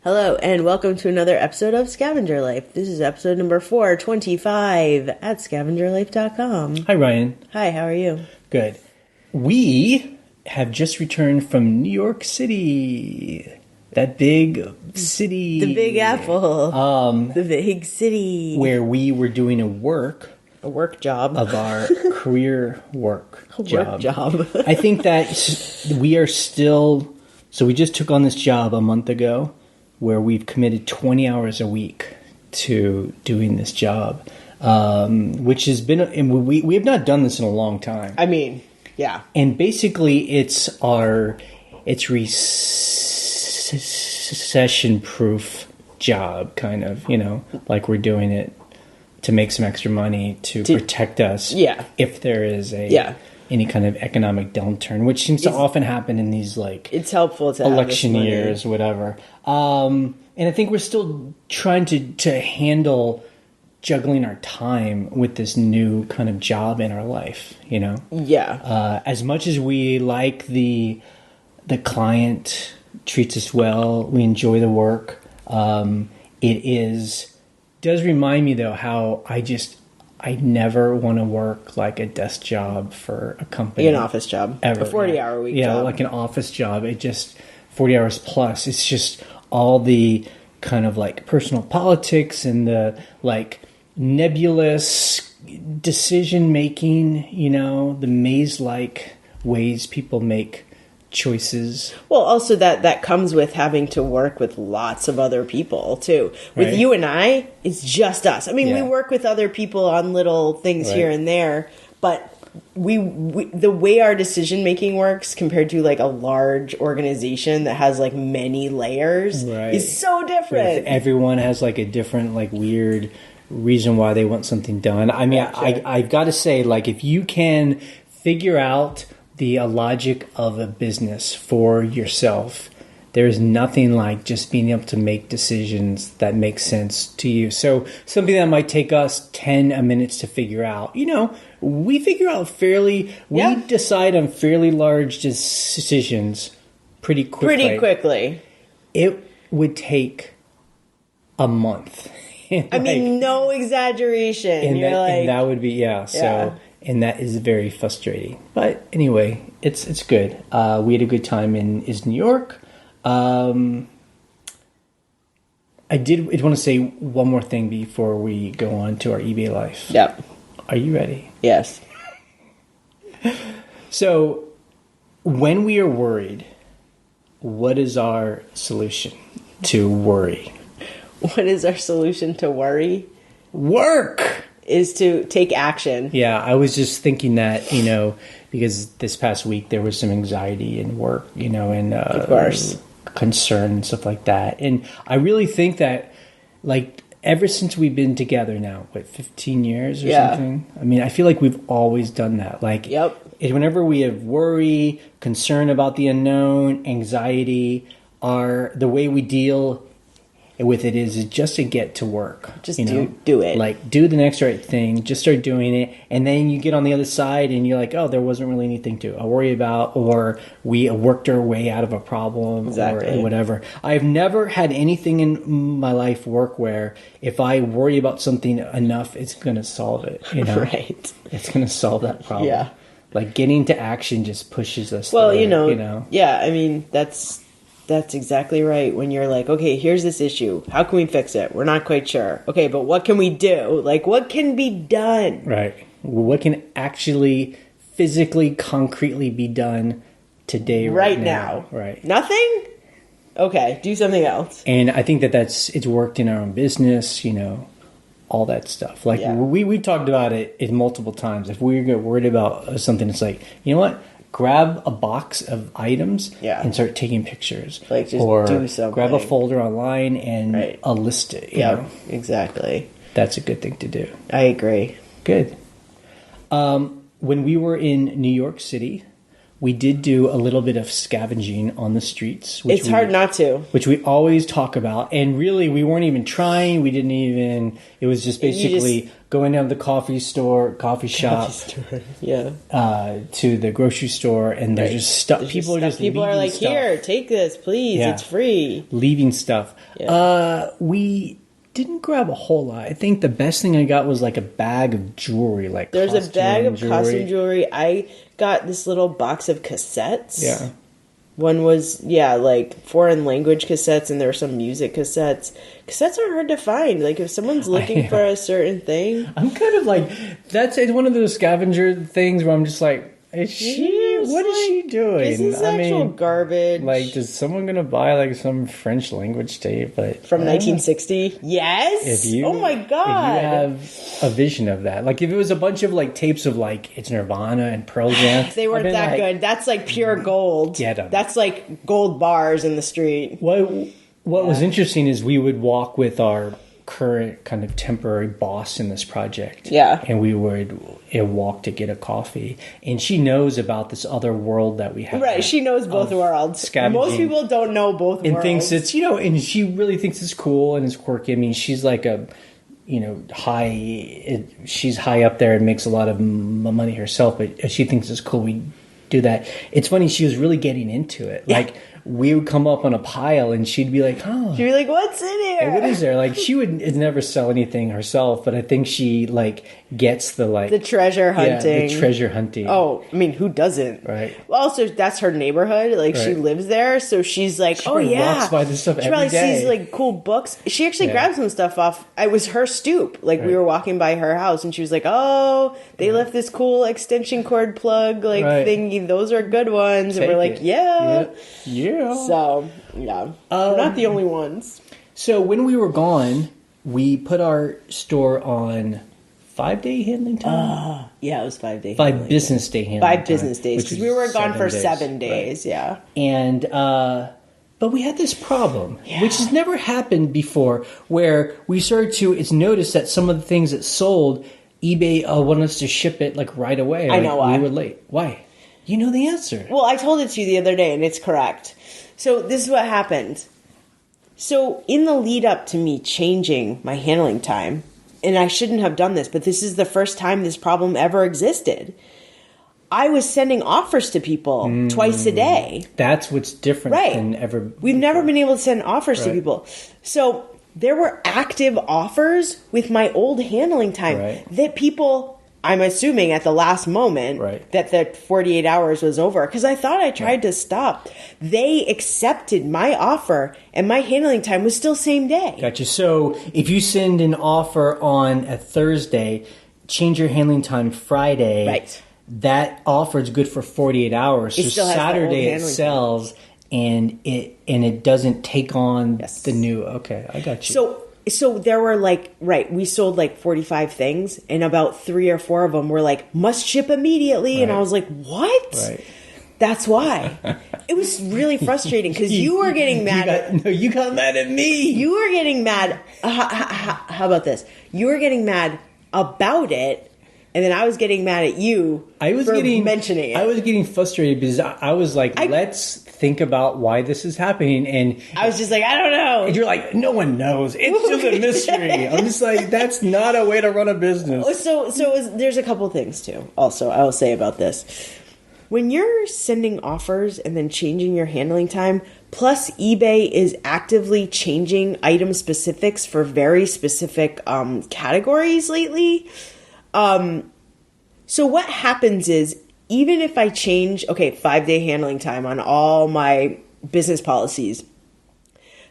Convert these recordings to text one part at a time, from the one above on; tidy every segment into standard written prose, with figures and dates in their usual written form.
Hello, and welcome to another episode of Scavenger Life. This is episode number 425 at scavengerlife.com. Hi, Ryan. Hi, how are you? Good. We have just returned from New York City. That big city. The Big Apple. The big city. Where we were doing a work job. Of our career work job. I think that we are still... So we just took on this job a month ago where we've committed 20 hours a week to doing this job, which has been... And we have not done this in a long time. I mean, yeah. And basically it's recession-proof job, kind of, like we're doing it to make some extra money to protect us if there is any kind of economic downturn, which seems to often happen in these it's helpful to election years, whatever. And I think we're still trying to handle juggling our time with this new kind of job in our life, Yeah. As much as we like the client treats us well, we enjoy the work. Does remind me though how I never want to work like a desk job for a company. An office job. Ever. A 40-hour week job. Yeah, like an office job. 40 hours plus. It's just all the kind of like personal politics and the like nebulous decision making, the maze-like ways people make choices. Well, also that comes with having to work with lots of other people too. With you and I, it's just us. I mean, we work with other people on little things here and there, but we the way our decision making works compared to like a large organization that has like many layers is so different. Everyone has like a different like weird reason why they want something done. I mean, I've got to say, like, if you can figure out the logic of a business for yourself, there's nothing like just being able to make decisions that make sense to you. So something that might take us 10 minutes to figure out, we figure out we decide on fairly large decisions pretty quickly. It would take a month. I mean, no exaggeration. And that would be, so... And that is very frustrating. But anyway, it's good. We had a good time in New York. I did want to say one more thing before we go on to our eBay life. Yep. Are you ready? Yes. So, when we are worried, what is our solution to worry? What is our solution to worry? Work! Is to take action. Yeah, I was just thinking that, because this past week there was some anxiety in work, and of course, concern and stuff like that. And I really think that, like, ever since we've been together now, 15 years or something? I mean, I feel like we've always done that. Like, whenever we have worry, concern about the unknown, anxiety, the way we deal with it is just to get to work. Just do it. Like, do the next right thing. Just start doing it. And then you get on the other side and you're like, oh, there wasn't really anything to worry about. Or we worked our way out of a problem. Or whatever. I've never had anything in my life work where if I worry about something enough, it's going to solve it. Right. It's going to solve that problem. Yeah. Like, getting to action just pushes us. Well, yeah, I mean, That's exactly right. When you're like, okay, here's this issue. How can we fix it? We're not quite sure. Okay, but what can we do? Like, what can be done? Right. What can actually physically, concretely be done today, right now? Right. Nothing? Okay, do something else. And I think it's worked in our own business, all that stuff. Like, we talked about it multiple times. If we get worried about something, it's like, you know what? Grab a box of items and start taking pictures. Like, just do something. Grab a folder online and list it. Yeah, exactly. That's a good thing to do. I agree. Good. When we were in New York City, we did do a little bit of scavenging on the streets. It's hard not to. Which we always talk about. And really, we weren't even trying. We didn't even... It was just basically going down to the coffee shop, yeah, to the grocery store, and there's just stuff. People are like, stuff. Here, take this, please. Yeah. It's free. Leaving stuff. Yeah. We didn't grab a whole lot. I think the best thing I got was like a bag of jewelry. There's a bag of costume jewelry. I got this little box of cassettes. Yeah. One was, like foreign language cassettes, and there were some music cassettes. Cassettes are hard to find. Like, if someone's looking for a certain thing. I'm kind of like, it's one of those scavenger things where I'm just like, what is she doing? This is actual garbage. Like, is someone going to buy, like, some French language tape? From 1960? Yes! Oh my God! If you have a vision of that. Like, if it was a bunch of, like, tapes of, like, it's Nirvana and Pearl Jam. They weren't that good. That's, like, pure gold. Get 'em. That's, like, gold bars in the street. What was interesting is we would walk with our current kind of temporary boss in this project. Yeah. And we would walk to get a coffee. And she knows about this other world that we have. Right. She knows both worlds. Scavenging. Most people don't know both worlds. And thinks it's, and she really thinks it's cool and it's quirky. I mean, she's like she's high up there and makes a lot of money herself, but she thinks it's cool we do that. It's funny, she was really getting into it. Yeah. Like, we would come up on a pile and she'd be like, oh. She'd be like, what's in here? And what is there? Like, she would never sell anything herself, but I think she, like, gets the treasure hunting. Yeah, the treasure hunting. Oh, I mean, who doesn't? Right. Well, also, that's her neighborhood. Like, she lives there, so she's like, she walks by this stuff every day. She probably sees, like, cool books. She actually grabbed some stuff off. It was her stoop. Like, we were walking by her house, and she was like, oh, they left this cool extension cord plug, thingy. Those are good ones. And we're like, yeah. So, yeah. We're not the only ones. So, when we were gone, we put our store on 5-day handling time? Yeah, it was 5 days. 5 business day handling time. 5 business days, because we were gone for 7 days, yeah. And, but we had this problem, which has never happened before, where we started to, it's noticed that some of the things that sold, eBay wanted us to ship it, like, right away. I know why. We were late. Why? You know the answer. Well, I told it to you the other day, and it's correct. So this is what happened. So in the lead up to me changing my handling time, and I shouldn't have done this, but this is the first time this problem ever existed. I was sending offers to people twice a day. That's what's different than ever before. We've never been able to send offers to people. So there were active offers with my old handling time that people... I'm assuming at the last moment that the 48 hours was over, because I thought I tried to stop. They accepted my offer, and my handling time was still same day. Gotcha. So if you send an offer on a Thursday, change your handling time Friday. Right. That offer is good for 48 hours. So Saturday it sells, and it doesn't take on the new. Okay, I got you. So there were we sold like 45 things, and about 3 or 4 of them were like, must ship immediately. And I was like, what? Right. That's why. It was really frustrating because you were getting mad. You got mad at me. You were getting mad. How about this? You were getting mad about it. And then I was getting mad at you mentioning it. I was getting frustrated because I was like, let's think about why this is happening. And I was just like, I don't know. And you're like, no one knows. It's just a mystery. I'm just like, that's not a way to run a business. So there's a couple things, too, also, I will say about this. When you're sending offers and then changing your handling time, plus eBay is actively changing item specifics for very specific categories lately. So what happens is, even if I change, 5-day handling time on all my business policies,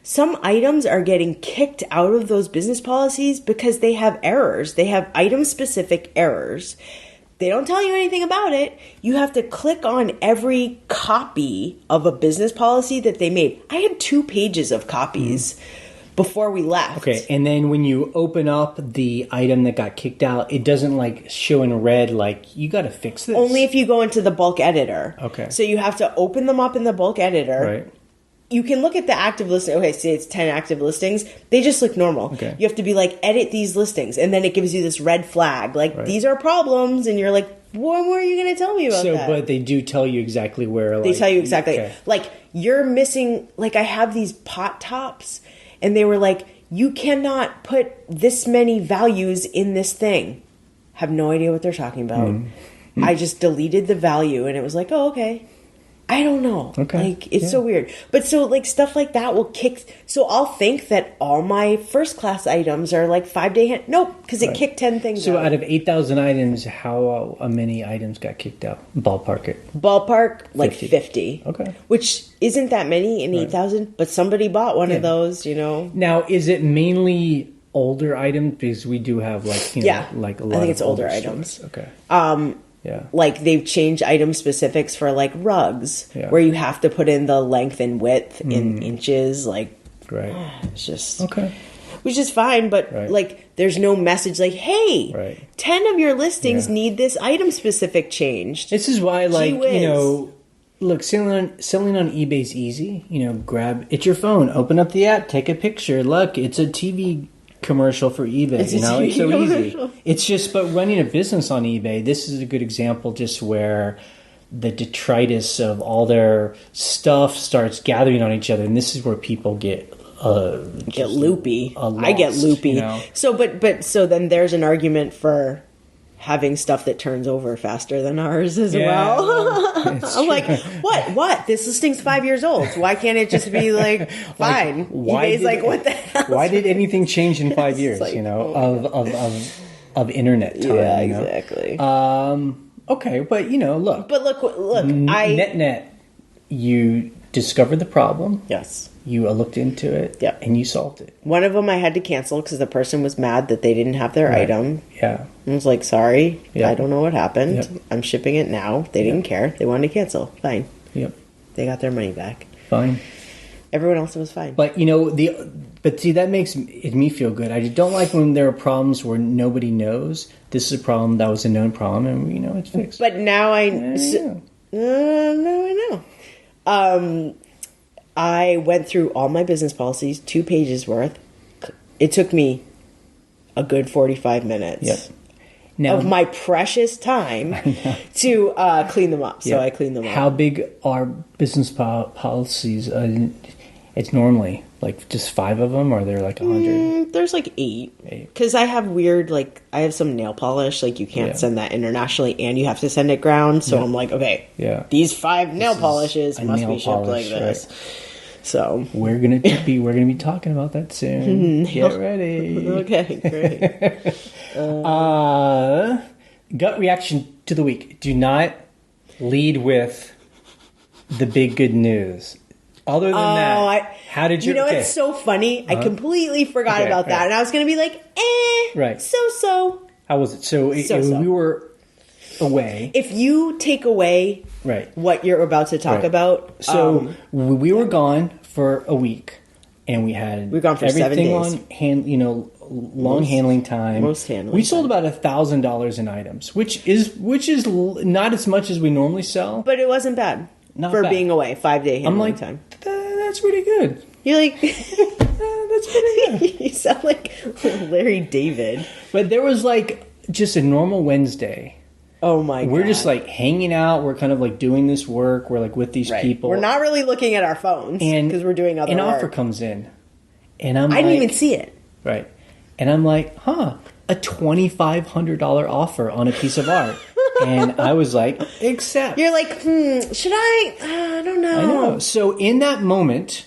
some items are getting kicked out of those business policies because they have errors. They have item-specific errors. They don't tell you anything about it. You have to click on every copy of a business policy that they made. I had 2 pages of copies. Before we left. Okay, and then when you open up the item that got kicked out, it doesn't show in red you got to fix this. Only if you go into the bulk editor. Okay. So you have to open them up in the bulk editor. Right. You can look at the active listing. Okay, say it's 10 active listings. They just look normal. Okay. You have to be edit these listings, and then it gives you this red flag. These are problems, and you're like, what more are you going to tell me about that? But they do tell you exactly where. They tell you exactly. Okay. You're missing, I have these pot tops. And they were like, you cannot put this many values in this thing. Have no idea what they're talking about. I just deleted the value and it was like, oh, okay. I don't know. Okay. Like, it's so weird. But so, like, stuff like that will kick. So I'll think that all my first class items are like 5-day hand. Nope, because it kicked 10 things out. So out of 8,000 items, how many items got kicked out? Ballpark it. Ballpark, like 50. Okay. Which isn't that many in 8,000, but somebody bought one of those, you know. Now, is it mainly older items? Because we do have, like, you know, like a lot of I think it's older stores. items. Okay. Yeah. Like, they've changed item specifics for, like, rugs, where you have to put in the length and width in inches. Like, it's just... Okay. Which is fine, but, like, there's no message like, hey, 10 of your listings need this item-specific changed. This is why, like, you know... Look, selling on eBay's easy. You know, it's your phone, open up the app, take a picture. Look, it's a TV commercial for eBay. It's so easy. It's just, but running a business on eBay, this is a good example just where the detritus of all their stuff starts gathering on each other, and this is where people get loopy. Lost, I get loopy. You know? So then there's an argument for having stuff that turns over faster than ours as well. I'm like, what? This listing's 5 years old. Why can't it just be like fine? Why eBay's like, what the hell? Why did anything change in 5 years? Like, you know, of internet time. Yeah, you know? exactly. Okay, but you know, look. But look. Net. You discovered the problem. Yes. You looked into it, and you solved it. One of them I had to cancel because the person was mad that they didn't have their item. Yeah. I was like, sorry, I don't know what happened. I'm shipping it now. They didn't care. They wanted to cancel. Fine. Yep. They got their money back. Fine. Everyone else was fine. But, you know, but see, that makes me feel good. I don't like when there are problems where nobody knows. This is a problem that was a known problem, and, you know, it's fixed. But now now I know. I went through all my business policies, 2 pages worth. It took me a good 45 minutes of my precious time to clean them up. So I cleaned them up. How big are business policies? It's normally like just 5 of them, or are there like 100? There's like 8. Because I have weird, like, I have some nail polish. Like, you can't send that internationally, and you have to send it ground. So I'm like, okay, these 5 nail polishes must be shipped like this. Right. So we're gonna be talking about that soon. Get ready. Okay, great. Gut reaction to the week. Do not lead with the big good news. Other than that, how did you... You know, it's so funny. I completely forgot about that. And I was going to be like, so. How was it? So we were away. If you take away what you're about to talk about... So we were gone for a week. And we had gone for 7 days. On hand, you know, long handling time. Most handling. We sold about $1,000 in items, which is not as much as we normally sell. But it wasn't bad. For being away, 5-day handling time. That's pretty good. You're like, that's pretty good. You sound like Larry David. But there was like just a normal Wednesday. Oh my God. We're just like hanging out. We're kind of like doing this work. We're like with these people. We're not really looking at our phones because we're doing other work. An offer comes in. And I didn't even see it. Right. And I'm like, a $2,500 offer on a piece of art. And I was like, accept. You're like, should I? I don't know. I know. So in that moment,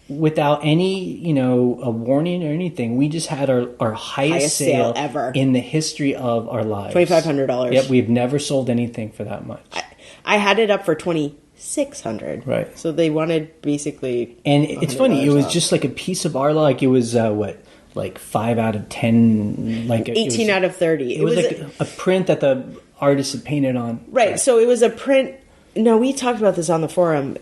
without any, you know, a warning or anything, we just had our highest sale ever in the history of our lives. $2,500. Yep, we've never sold anything for that much. I had it up for $2,600. Right. So they wanted basically. And it's funny. It was just like a piece of art. Like it was like 5 out of 10. Like 18 out of 30. It was like a print that the artist had painted on. Right. So it was a print. No, we talked about this on the forum.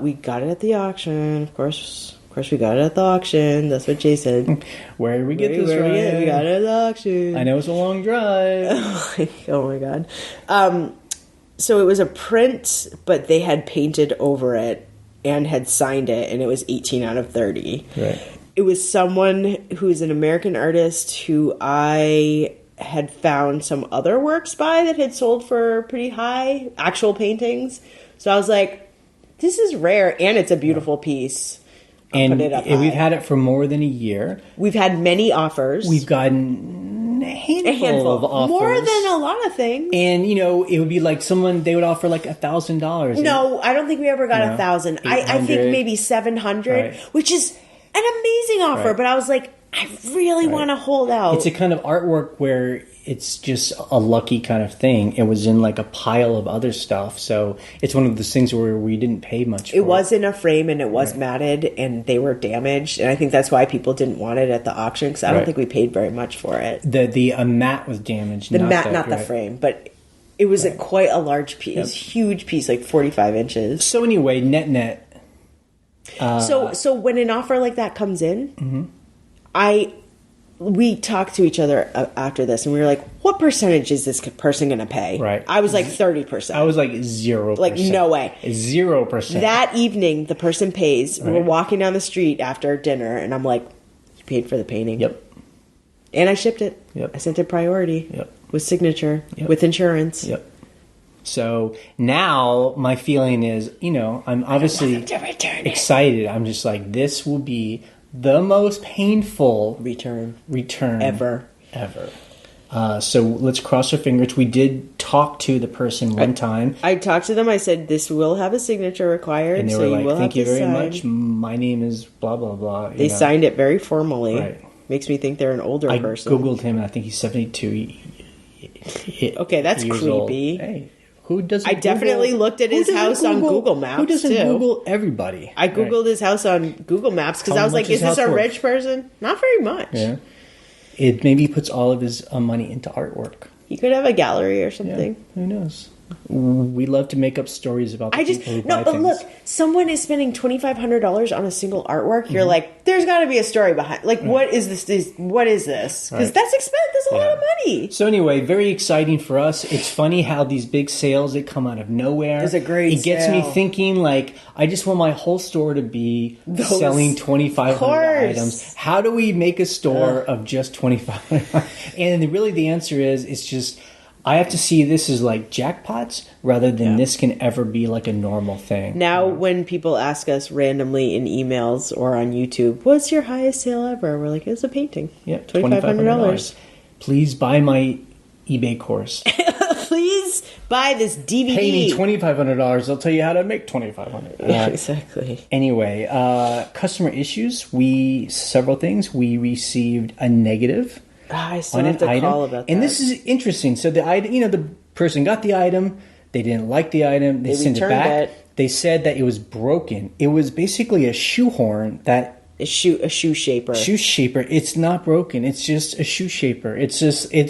We got it at the auction. Of course, we got it at the auction. That's what Jay said. Where did we get this from? We got it at the auction. I know it's a long drive. Oh my God. So it was a print, but they had painted over it and had signed it, and it was 18 out of 30. Right. It was someone who's an American artist who I had found some other works by that had sold for pretty high, actual paintings. So I was like, this is rare, and it's a beautiful piece. And put it up we've high. had it for more than a year. We've had many offers. We've gotten a handful of offers. More than a lot of things. And, it would be like they would offer like $1,000. No, I don't think we ever got 1,000. I think maybe 700, right. which is an amazing offer. Right. But I was like, I really want to hold out. It's a kind of artwork where it's just a lucky kind of thing. It was in like a pile of other stuff. So it's one of those things where we didn't pay much for it. It was in a frame and it was matted and they were damaged. And I think that's why people didn't want it at the auction because I don't think we paid very much for it. The mat was damaged. Not the frame. But it was quite a large piece. It was a huge piece, like 45 inches. So anyway, net. So when an offer like that comes in, we talked to each other after this, and we were like, what percentage is this person going to pay? Right. I was like 30%. I was like 0%. Like, no way. 0%. That evening, the person pays. Right. We're walking down the street after dinner, and I'm like, you paid for the painting? Yep. And I shipped it. Yep. I sent it priority. Yep. With signature. Yep. With insurance. Yep. So now my feeling is, I'm obviously excited. I'm just like, this will be the most painful return ever. So let's cross our fingers. We did talk to the person one time. I talked to them. I said, this will have a signature required. And they were like, thank you very much. My name is blah, blah, blah. They signed it very formally. Right. Makes me think they're an older person. I Googled him, and I think he's 72. Okay, that's creepy. Old. Hey, who doesn't I definitely looked at his house on Google Maps, Who doesn't Google everybody? I Googled his house on Google Maps because I was like, is this a rich person? Not very much. Yeah. It maybe puts all of his money into artwork. He could have a gallery or something. Yeah, who knows? We love to make up stories about people who buy but things. look, someone is spending $2,500 on a single artwork. You're like, there's got to be a story behind. Like, what is this? What is this? Because that's expensive. That's a lot of money. So anyway, very exciting for us. It's funny how these big sales that come out of nowhere. It's a great It gets me thinking. Like, I just want my whole store to be selling 2,500 items. How do we make a store of just 2,500? And really, the answer is, it's just. I have to see this as like jackpots rather than this can ever be like a normal thing. Now, when people ask us randomly in emails or on YouTube, what's your highest sale ever? We're like, it's a painting. Yeah, $2,500. Please buy my eBay course. Please buy this DVD. Pay me $2,500. I'll tell you how to make $2,500. Exactly. Anyway, customer issues. Several things. We received a negative. I still have to call about that. And this is interesting. So the item, the person got the item. They didn't like the item. They sent it back. They said that it was broken. It was basically a shoehorn that a shoe shaper. Shoe shaper. It's not broken. It's just a shoe shaper. It's just it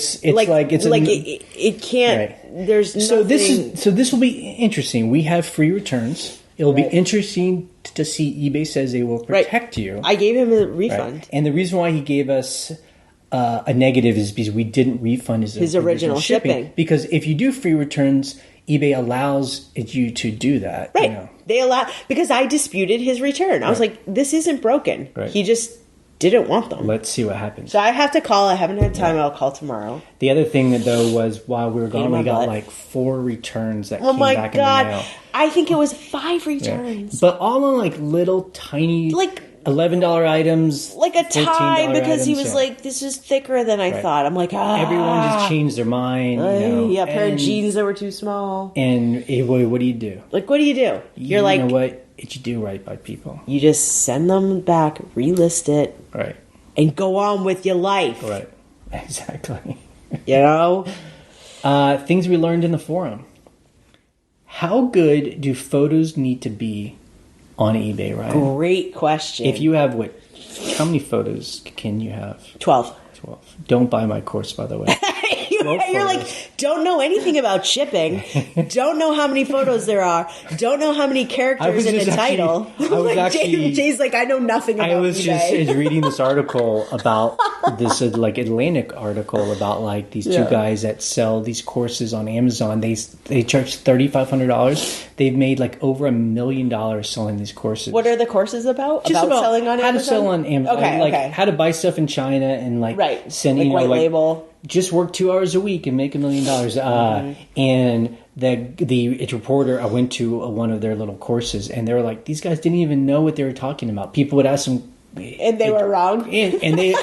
can't. Right. There's nothing. So this will be interesting. We have free returns. It'll be interesting to see. eBay says they will protect you. I gave him a refund, and the reason why he gave us a negative is because we didn't refund his original shipping. Because if you do free returns, eBay allows you to do that. Right. They allow, because I disputed his return. I was like, this isn't broken. Right. He just didn't want them. Let's see what happens. So I have to call. I haven't had time. I'll call tomorrow. The other thing that though was while we were gone, we got like 4 returns that came back in the mail. I think it was 5 returns. But all on like little tiny $11 items, like a tie, because he was like, "This is thicker than I thought." I'm like, everyone just changed their mind. A pair of jeans that were too small. And what do you do? Like, what do you do? You're like, you know what? Did you do right by people? You just send them back, relist it, right, and go on with your life. Right, exactly. Things we learned in the forum. How good do photos need to be on eBay, right? Great question. If you have how many photos can you have? 12. Don't buy my course, by the way. You're like, don't know anything about shipping. Don't know how many photos there are. Don't know how many characters in the title. Jay's like, I know nothing about eBay. I was just reading this article about this Atlantic article about like these 2 guys that sell these courses on Amazon. They charge $3,500. They've made like over $1 million selling these courses. What are the courses about? Just about selling on Amazon? How to sell on Amazon. Okay, how to buy stuff in China and send white label. Just work 2 hours a week and make $1 million. And the reporter, I went to one of their little courses, and they were like, these guys didn't even know what they were talking about. People would ask them, and they were wrong, and they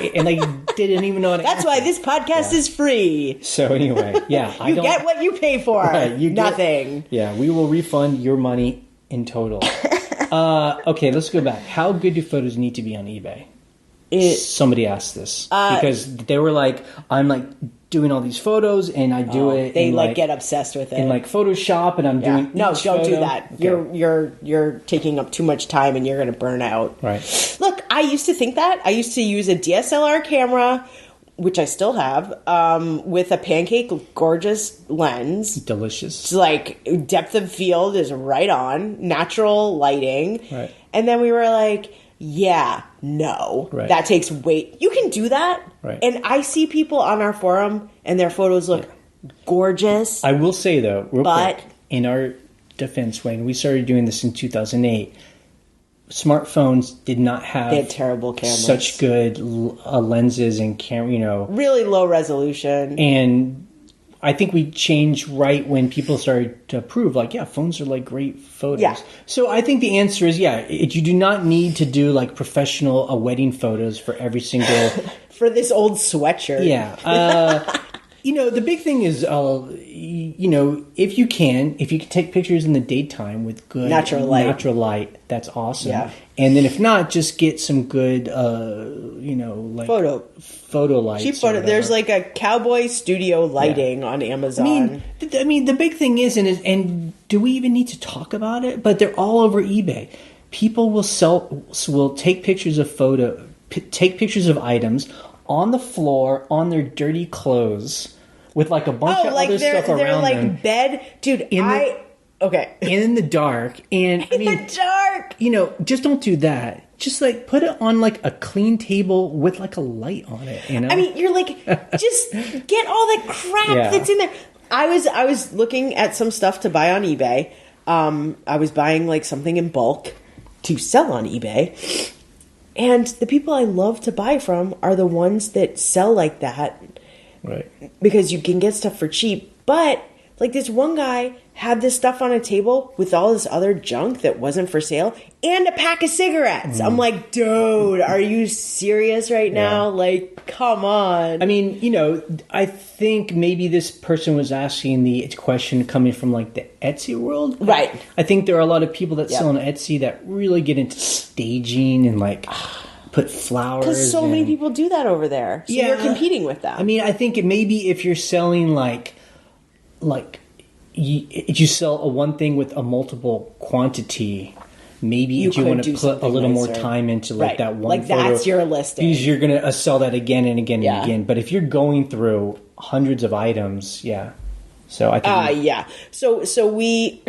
didn't even know. That's why this podcast is free. So anyway, you get what you pay for. Right, Nothing. We will refund your money in total. Okay, let's go back. How good do photos need to be on eBay? Somebody asked this because they were like, I'm like doing all these photos and I do it. They get obsessed with it in like Photoshop, and I'm doing. No, don't do that. Okay. You're taking up too much time and you're going to burn out. Right. Look, I used to think that. I used to use a DSLR camera, which I still have, with a pancake gorgeous lens. Delicious. It's like depth of field is right on, natural lighting. Right. And then we were like, no, that takes weight. You can do that. Right. And I see people on our forum and their photos look gorgeous. I will say though, real quick, in our defense, when we started doing this in 2008, smartphones did not have they had terrible cameras, such good lenses and camera, really low resolution. And I think we changed right when people started to prove, like, phones are like great photos. Yeah. So I think the answer is, you do not need to do like professional wedding photos for every single for this old sweatshirt. Yeah. The big thing is, if you can take pictures in the daytime with good natural light, that's awesome. Yeah. And then if not, just get some good, photo lights. Cheap photo. There's like a cowboy studio lighting on Amazon. I mean, the big thing is, and do we even need to talk about it? But they're all over eBay. People will take pictures of items on the floor on their dirty clothes with like a bunch of other stuff around them. They're like bed, dude. Okay. In the dark, and the dark. Just don't do that. Just like put it on like a clean table with like a light on it. I mean, you're like, just get all the crap that's in there. I was looking at some stuff to buy on eBay. I was buying like something in bulk to sell on eBay. And the people I love to buy from are the ones that sell like that. Right. Because you can get stuff for cheap. But like this one guy had this stuff on a table with all this other junk that wasn't for sale and a pack of cigarettes. I'm like, dude, are you serious right now? Like, come on. I mean, I think maybe this person was asking the question coming from like the Etsy world. Right. I think there are a lot of people that sell on Etsy that really get into staging and like put flowers. Because so many people do that over there. So you're competing with them. I mean, I think maybe if you're selling like you sell one thing with a multiple quantity, maybe if you want to put a little more time into like that one photo, that's your listing, because you're going to sell that again and again and again. But if you're going through hundreds of items, so I think so we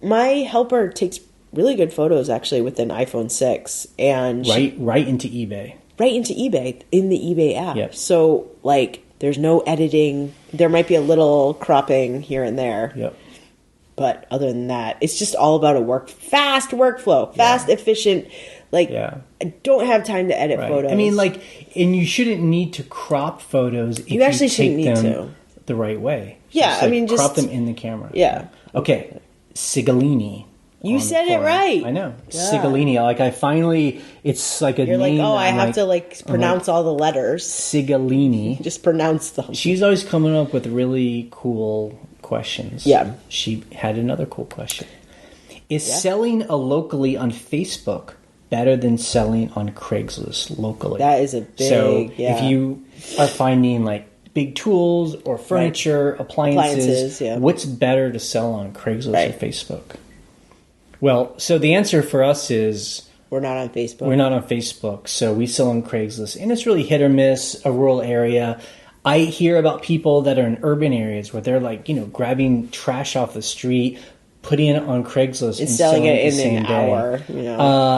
my helper takes really good photos actually with an iPhone 6 and right into eBay in the eBay app. Yep. So like there's no editing. There might be a little cropping here and there. Yep. But other than that, it's just all about fast workflow, efficient. Like, I don't have time to edit photos. I mean, like, and you shouldn't need to crop photos if you actually shouldn't need to the right way. Yeah, just crop them in the camera. Yeah. Okay, Sigolini. You said it right. I know. Yeah. Sigolini. Like, it's like a You're name. You're like, I have to pronounce all the letters. Sigolini. Just pronounce them. She's always coming up with really cool questions. Yeah. She had another cool question. Is selling locally on Facebook better than selling on Craigslist locally? That is a big, So if you are finding like big tools or furniture, appliances what's better to sell on Craigslist or Facebook? Well, so the answer for us is we're not on Facebook. We're not on Facebook, so we sell on Craigslist, and it's really hit or miss. A rural area. I hear about people that are in urban areas where they're like, grabbing trash off the street, putting it on Craigslist and selling it in an hour.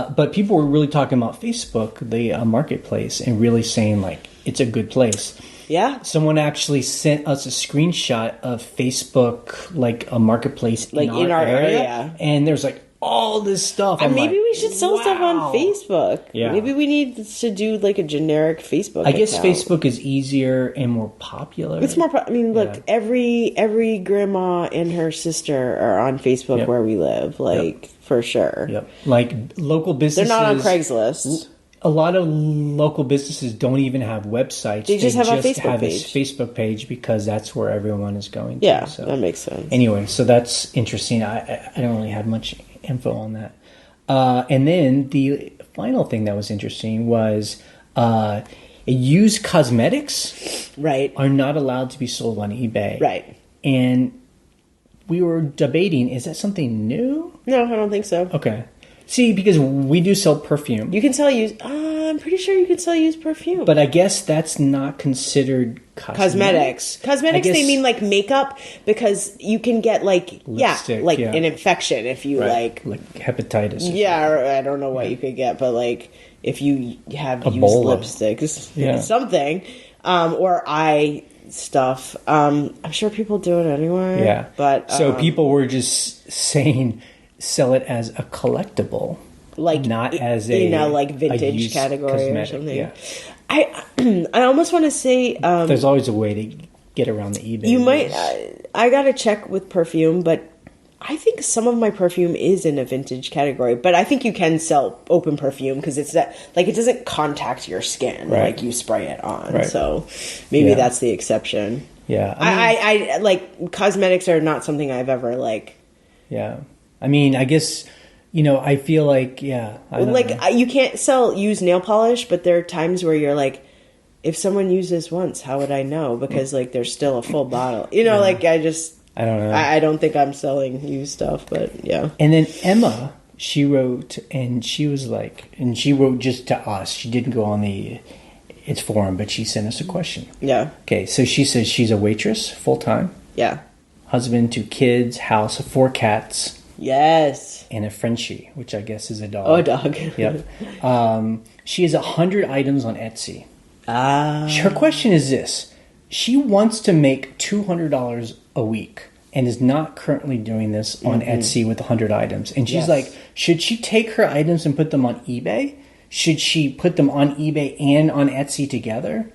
But people were really talking about Facebook, the marketplace, and really saying like it's a good place. Yeah. Someone actually sent us a screenshot of Facebook, like a marketplace like in our area. And there's like all this stuff. And maybe we should sell stuff on Facebook. Yeah. Maybe we need to do like a generic Facebook I guess account. Facebook is easier and more popular. It's more. I mean, look, every grandma and her sister are on Facebook where we live, like for sure. Yep. Like local businesses. They're not on Craigslist. A lot of local businesses don't even have websites. They just have a Facebook page because that's where everyone is going to. Yeah, so. that makes sense. Anyway, so that's interesting. I don't really have much info on that. And then the final thing that was interesting was used cosmetics are not allowed to be sold on eBay. Right. And we were debating, is that something new? No, I don't think so. Okay. See, because we do sell perfume. You can sell used... I'm pretty sure you can sell used perfume. But I guess that's not considered cosmetics. Cosmetics, they mean like makeup, because you can get like... Lipstick, an infection if you like hepatitis. Yeah, or I don't know what you could get, but like if you have used lipsticks, something, or eye stuff. I'm sure people do it anyway. Yeah. But so people were just saying... sell it as a collectible, like not as a like vintage category cosmetic, or something. Yeah. I almost want to say there's always a way to get around the eBay. You might. I gotta check with perfume, but I think some of my perfume is in a vintage category. But I think you can sell open perfume because it's that like it doesn't contact your skin like you spray it on. So maybe that's the exception. Yeah, I like cosmetics are not something I've ever like. Yeah. I mean, I guess, I feel like, you can't sell used nail polish, but there are times where you're like, if someone used this once, how would I know? Because, like, there's still a full bottle. I don't know. I don't think I'm selling used stuff, but, yeah. And then Emma, she wrote, and she was like, and she wrote just to us. She didn't go on its forum, but she sent us a question. Yeah. Okay, so she says she's a waitress, full-time. Yeah. Husband, 2 kids, house, 4 cats. Yes. And a Frenchie, which I guess is a dog. Oh, a dog. Yep. She has 100 items on Etsy. Ah. Her question is this. She wants to make $200 a week and is not currently doing this on Etsy with 100 items. And she's like, should she take her items and put them on eBay? Should she put them on eBay and on Etsy together?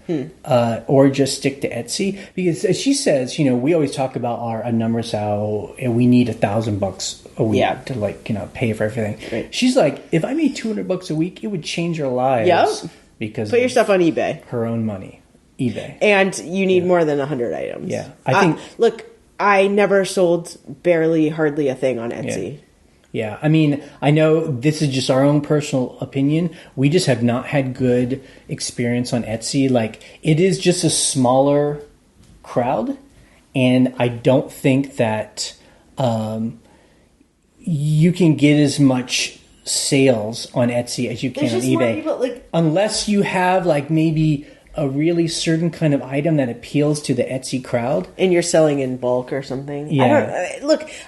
Or just stick to Etsy? Because as she says, we always talk about our numbers, how we need $1,000 a week to pay for everything. Right. She's like, if I made $200 a week, it would change her lives. Yep. Because put your stuff on eBay. Her own money. eBay. And you need more than 100 items. Yeah. I think look, I never sold hardly a thing on Etsy. Yeah, I mean, I know this is just our own personal opinion. We just have not had good experience on Etsy. Like, it is just a smaller crowd, and I don't think that you can get as much sales on Etsy as you can on eBay. People, unless you have, maybe a really certain kind of item that appeals to the Etsy crowd. And you're selling in bulk or something. Yeah.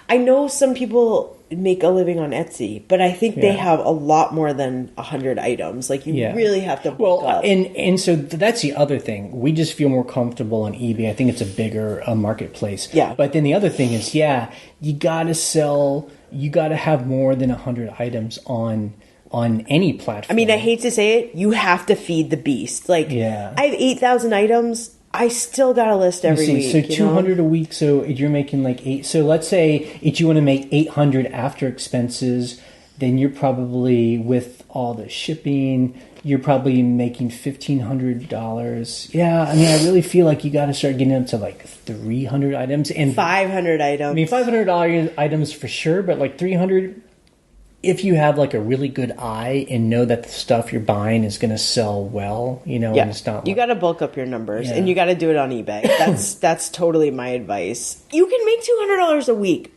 I know some people make a living on Etsy, but I think they have a lot more than 100 items. Like, you really have to bulk up. And so that's the other thing. We just feel more comfortable on eBay. I think it's a bigger marketplace. Yeah. But then the other thing is, you got to have more than 100 items on any platform. I mean, I hate to say it, you have to feed the beast. I have 8,000 items. I still got a list every week. So 200 a week. So you're making 8. So let's say if you want to make 800 after expenses, then you're probably, with all the shipping, you're probably making $1,500. Yeah, I mean, I really feel like you got to start getting up to 300 items and 500 items. I mean, $500 items for sure, but 300. If you have a really good eye and know that the stuff you're buying is going to sell well, and it's not. You got to bulk up your numbers, and you got to do it on eBay. That's totally my advice. You can make $200 a week.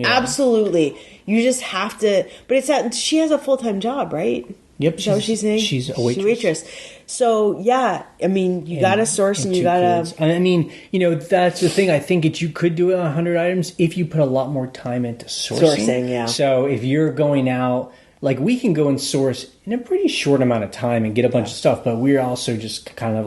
Absolutely. You just have to. But she has a full-time job, right? Yep. Is that what she's saying? She's a waitress. So, I mean, you got to source and you got to... I mean, that's the thing. I think that you could do it on 100 items if you put a lot more time into sourcing. Yeah. So if you're going out... we can go and source in a pretty short amount of time and get a bunch of stuff, but we're also just kind of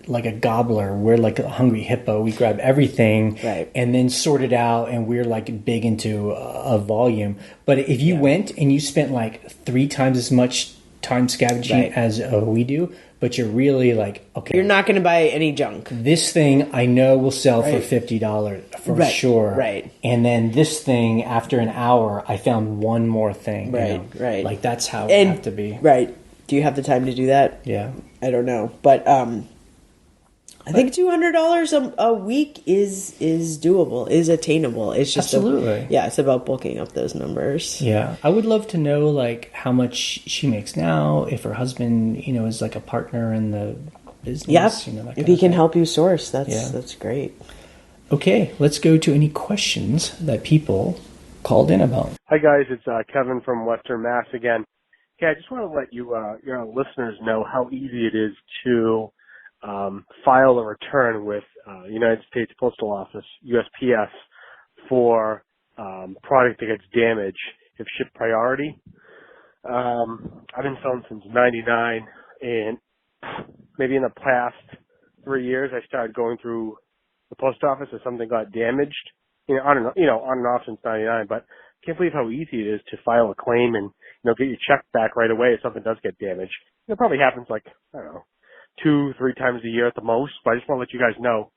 like a gobbler. We're like a hungry hippo. We grab everything and then sort it out, and we're like big into a volume. But if you went and you spent like 3 times as much time scavenging as we do, but you're really like, okay, you're not going to buy any junk. This thing I know will sell for $50 for sure. Right. And then this thing, after an hour, I found one more thing. Right. Like that's how it have to be. Right. Do you have the time to do that? Yeah. I don't know. But I think $200 a week is doable, is attainable. It's just absolutely. It's about bulking up those numbers. Yeah, I would love to know like how much she makes now, if her husband, is like a partner in the business. Yeah, if he can help you source, that's great. Okay, let's go to any questions that people called in about. Hi guys, it's Kevin from Western Mass again. Okay, I just want to let your listeners know how easy it is to file a return with United States Postal Office, USPS, for product that gets damaged if shipped priority. I've been selling since '99, and maybe in the past 3 years I started going through the post office if something got damaged. On and off since '99, but I can't believe how easy it is to file a claim and get your check back right away if something does get damaged. It probably happens like, I don't know, 2-3 times a year at the most, but I just want to let you guys know,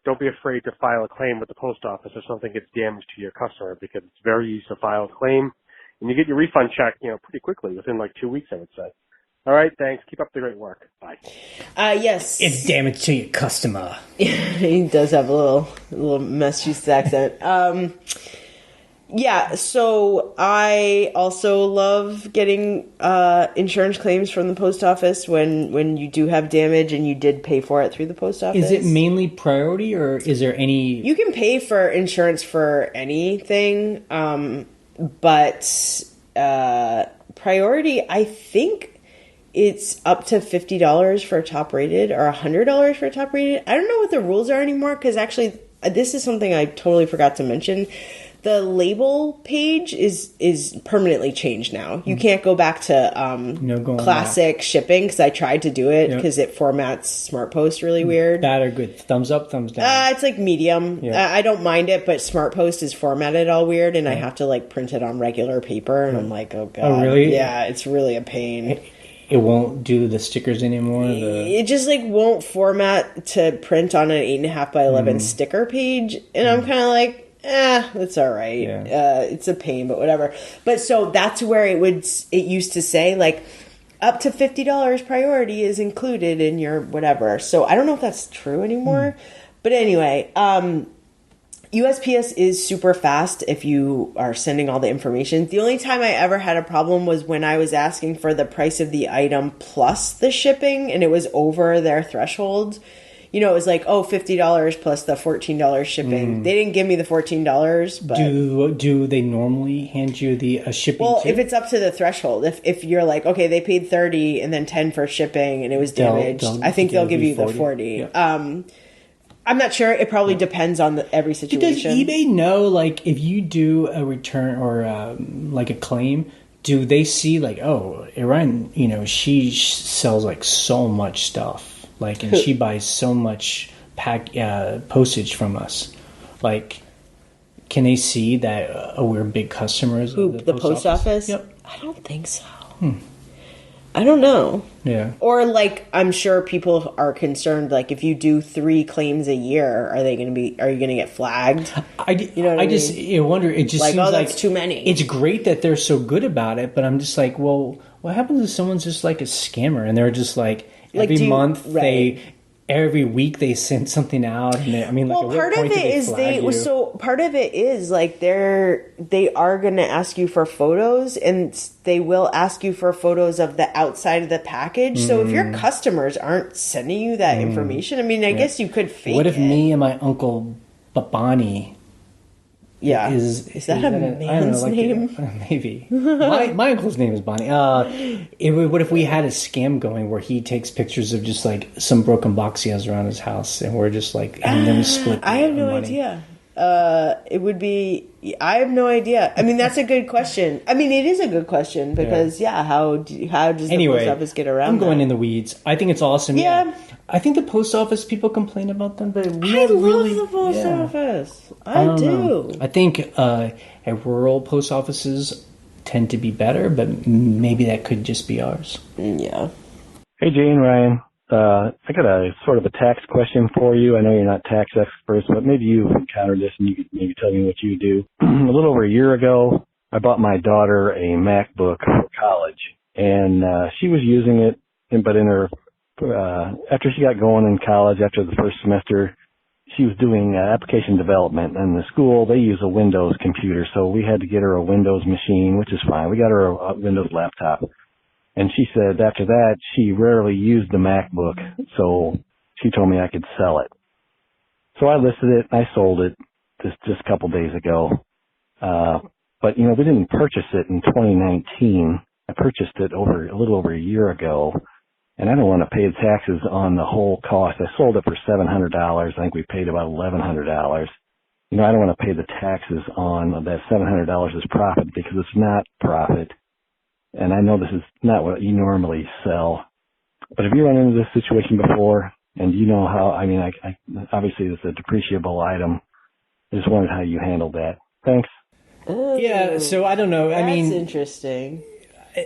don't be afraid to file a claim with the post office if something gets damaged to your customer, because it's very easy to file a claim, and you get your refund check, pretty quickly, within like 2 weeks, I would say. All right, thanks. Keep up the great work. Bye. Yes. It's damage to your customer. He does have a little Massachusetts accent. Yeah, so I also love getting insurance claims from the post office when you do have damage and you did pay for it through the post office. Is it mainly priority, or is there any... You can pay for insurance for anything, but priority, I think it's up to $50 for a top rated or $100 for a top rated. I don't know what the rules are anymore, because actually this is something I totally forgot to mention. The label page is permanently changed now. You can't go back to classic shipping, because I tried to do it because it formats Smart Post really weird. Bad or good? Thumbs up, thumbs down? It's like medium. Yeah. I don't mind it, but Smart Post is formatted all weird, and I have to like print it on regular paper, and I'm like, oh god. Oh really? Yeah, it's really a pain. It won't do the stickers anymore? It just like won't format to print on an 8.5 by 11 sticker page, and I'm kind of like, that's all right. Yeah. It's a pain, but whatever. But so that's where it used to say like up to $50 priority is included in your whatever. So I don't know if that's true anymore. But anyway, USPS is super fast if you are sending all the information. The only time I ever had a problem was when I was asking for the price of the item plus the shipping, and it was over their threshold. It was like, $50 plus the $14 shipping. They didn't give me the $14, but... Do they normally hand you the shipping Well, too? if it's up to the threshold. If you're like, okay, they paid $30 and then $10 for shipping and it was damaged, I think they'll give you the $40. Yeah. I'm not sure. It probably depends on every situation. Does eBay know, like, if you do a return or like a claim, do they see like, oh, Iran, she sells like so much stuff. Like, and she buys so much postage from us. Like, can they see that we're big customers of the post office? Yep. I don't think so. I don't know. Yeah. Or like, I'm sure people are concerned. Like, if you do 3 claims a year, are you going to get flagged? I wonder. It just like, seems that's like too many. It's great that they're so good about it, but I'm just like, well, what happens if someone's just like a scammer and they're just like every week they send something out, and part of it is like they are going to ask you for photos, and they will ask you for photos of the outside of the package. So if your customers aren't sending you that information, I guess you could fake it. What if me and my uncle Babani? Yeah, is that a man's name? Maybe. my uncle's name is Bonnie. What if we had a scam going where he takes pictures of just like some broken box he has around his house, and we're just like, and then we split. I have no idea. It would be. I have no idea. I mean, that's a good question. I mean, it is a good question because how does the post office get around? I'm going in the weeds. I think it's awesome. Yeah. I think the post office people complain about them, but I love the post office. I do. I think rural post offices tend to be better, but maybe that could just be ours. Yeah. Hey, Jay and Ryan. I got a sort of a tax question for you. I know you're not tax experts, but maybe you've encountered this and you could maybe tell me what you do. A little over a year ago, I bought my daughter a MacBook for college, and she was using it, but in her after she got going in college, after the first semester, she was doing application development. And the school, they use a Windows computer, so we had to get her a Windows machine, which is fine. We got her a Windows laptop. And she said after that, she rarely used the MacBook, so she told me I could sell it. So I listed it, I sold it just a couple days ago. But, we didn't purchase it in 2019. I purchased it a little over a year ago, and I don't want to pay the taxes on the whole cost. I sold it for $700. I think we paid about $1,100. I don't want to pay the taxes on that $700 as profit because it's not profit. And I know this is not what you normally sell, but have you run into this situation before? And do you know how? I mean, I obviously it's a depreciable item. I just wondered how you handled that. Thanks. Yeah, so I don't know. That's interesting.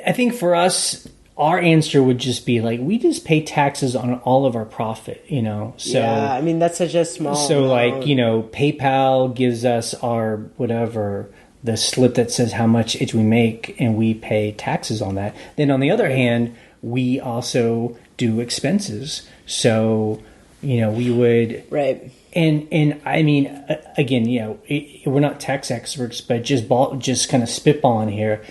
I think for us, our answer would just be like, we just pay taxes on all of our profit, So yeah, I mean, that's such a small. So amount. PayPal gives us our whatever. The slip that says how much we make, and we pay taxes on that. Then on the other hand, we also do expenses. So, we would... Right. And I mean, again, we're not tax experts, but just kind of spitballing here.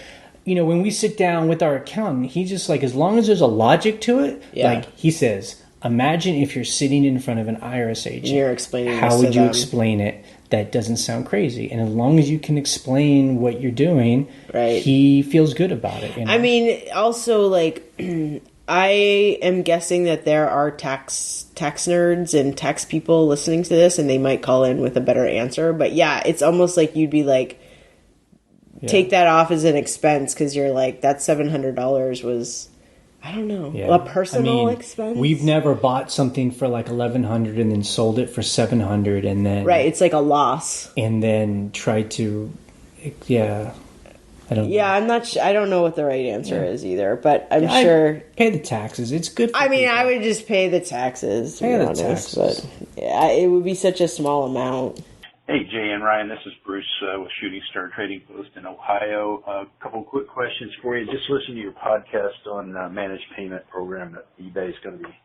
When we sit down with our accountant, he's just like, as long as there's a logic to it, like he says, imagine if you're sitting in front of an IRS agent. And you're explaining how would you explain it? That doesn't sound crazy. And as long as you can explain what you're doing, he feels good about it. I mean, also, I am guessing that there are tax nerds and tax people listening to this, and they might call in with a better answer. But yeah, it's almost like you'd be like, take that off as an expense because you're like, that $700 was... I don't know. Yeah. A personal expense? We've never bought something for like $1,100 and then sold it for $700 and then... Right, it's like a loss. And then tried to... Yeah. I don't know. I'm not I don't know what the right answer is either, but I'm sure... Pay the taxes. It's good for people. I would just pay the taxes, to be honest. But it would be such a small amount. Hey, Jay and Ryan, this is Bruce with Shooting Star Trading Post in Ohio. A couple quick questions for you. Just listen to your podcast on managed payment program that eBay is going to be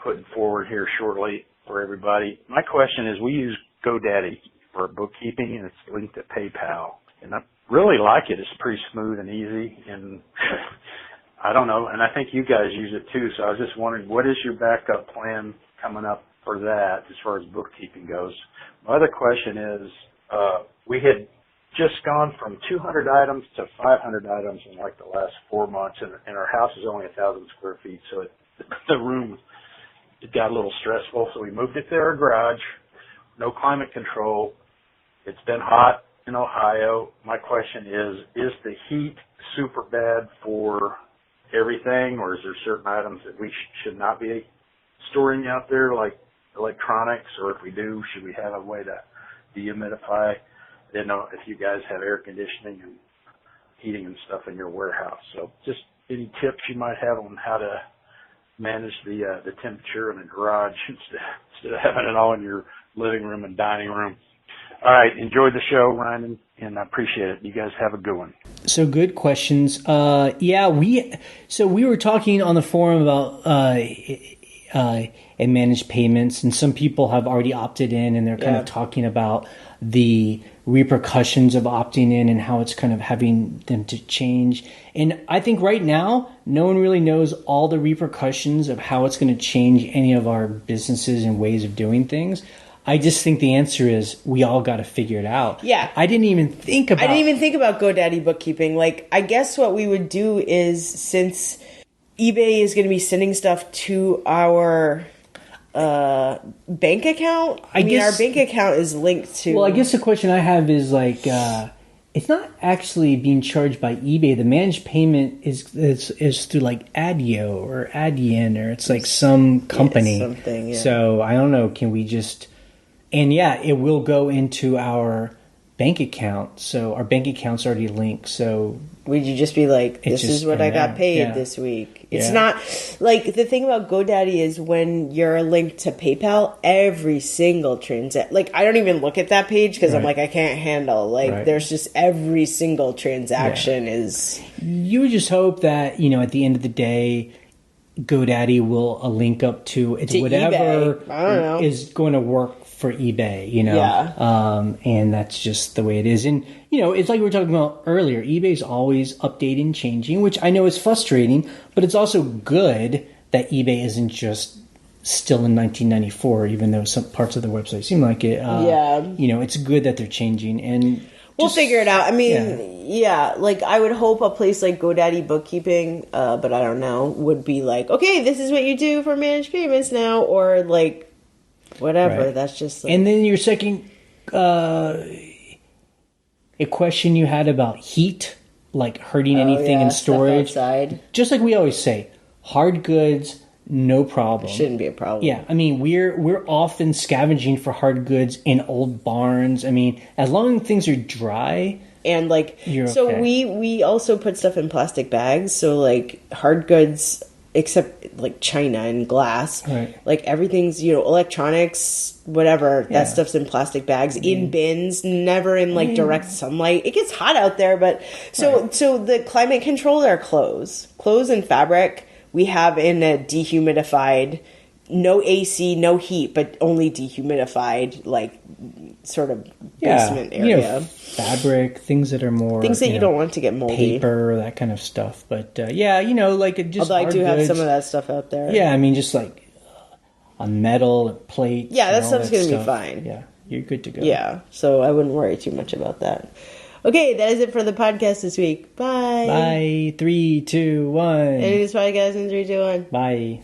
putting forward here shortly for everybody. My question is, we use GoDaddy for bookkeeping, and it's linked to PayPal. And I really like it. It's pretty smooth and easy, and I don't know, and I think you guys use it too, so I was just wondering, what is your backup plan coming up for that as far as bookkeeping goes? My other question is, we had just gone from 200 items to 500 items in like the last 4 months, and our house is only 1,000 square feet, so the room, it got a little stressful, so we moved it to our garage, no climate control. It's been hot in Ohio. My question is the heat super bad for everything, or is there certain items that we should not be storing out there, like electronics, or if we do, should we have a way to dehumidify? I didn't know if you guys have air conditioning and heating and stuff in your warehouse. So just any tips you might have on how to manage the temperature in the garage instead of having it all in your living room and dining room. All right, enjoyed the show, Ryan, and I appreciate it. You guys have a good one. So good questions. We were talking on the forum about and managed payments, and some people have already opted in, and they're kind of talking about the repercussions of opting in and how it's kind of having them to change. And I think right now, no one really knows all the repercussions of how it's going to change any of our businesses and ways of doing things. I just think the answer is we all got to figure it out. Yeah. I didn't even think about GoDaddy bookkeeping. Like, I guess what we would do is, since eBay is going to be sending stuff to our bank account? I mean, our bank account is linked to... Well, I guess the question I have is like, it's not actually being charged by eBay. The managed payment is through like Adyo or Adyen, or it's like some company. Yeah, something, yeah. So I don't know. Can we just... And yeah, it will go into our bank account. So our bank account's already linked. So would you just be like, this is what I got paid this week? It's not like the thing about GoDaddy is when you're linked to PayPal, every single transaction, like I don't even look at that page because I'm like, I can't handle, like there's just every single transaction is. You would just hope that, you know, at the end of the day, GoDaddy will link up to whatever eBay. I don't know. is going to work for eBay, you know, and that's just the way it is. And, you know, it's like we were talking about earlier, eBay's always updating, changing, which I know is frustrating, but it's also good that eBay isn't just still in 1994, even though some parts of the website seem like it. You know, it's good that they're changing, and we'll figure it out. I mean, like I would hope a place like GoDaddy Bookkeeping, but I don't know, would be like, okay, this is what you do for managed payments now, or like, whatever. That's just like... And then your second a question you had about heat, like hurting anything in storage. Just like we always say, hard goods, no problem. Shouldn't be a problem. Yeah, I mean, we're often scavenging for hard goods in old barns. I mean, as long as things are dry... And like, so we also put stuff in plastic bags. So like hard goods, except like china and glass, like everything's, you know, electronics, whatever, that stuff's in plastic bags, in bins, never in like direct sunlight. It gets hot out there, but so the climate control are clothes and fabric we have in a dehumidified, no AC, no heat, but only dehumidified, like sort of basement area. You know, fabric, things that are more... Things that you don't want to get moldy. Paper, that kind of stuff. But you know, like it just... Although I do have some of that stuff out there. Yeah, I mean, just like a metal plate. Yeah, that stuff's going to be fine. Yeah, you're good to go. Yeah, so I wouldn't worry too much about that. Okay, that is it for the podcast this week. Bye. Bye. 3, 2, 1. End this podcast in 3, 2, 1. Bye.